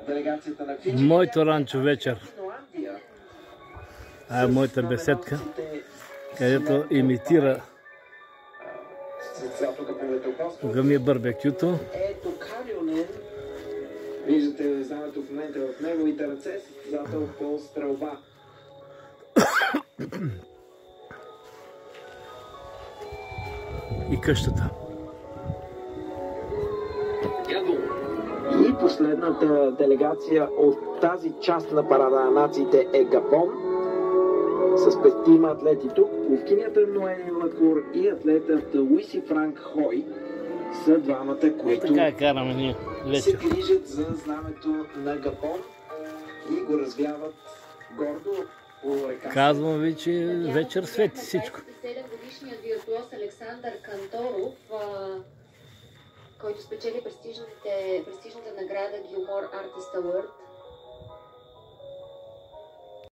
делегацията на Фиджи. Моето ранчо вечер. А е моята беседка, където имитира Гъми барбекюто. Ето Калюнен. Виждате знамето в момента в неговите ръце, състезател по стрелба. И къщата. И последната делегация от тази част на парада на нациите е Габон. С петима атлети тук. Пловкинята Ноели Лакур и атлетът Луиси Франк Хой са двамата, които Така караме ние се вечер. грижат за знамето на Габон и го развяват гордо по река. Казвам ви, че вечер свети всичко. 27-годишният виртуоз Александър Канторов, който спечели престижната награда Gilmore Artist Award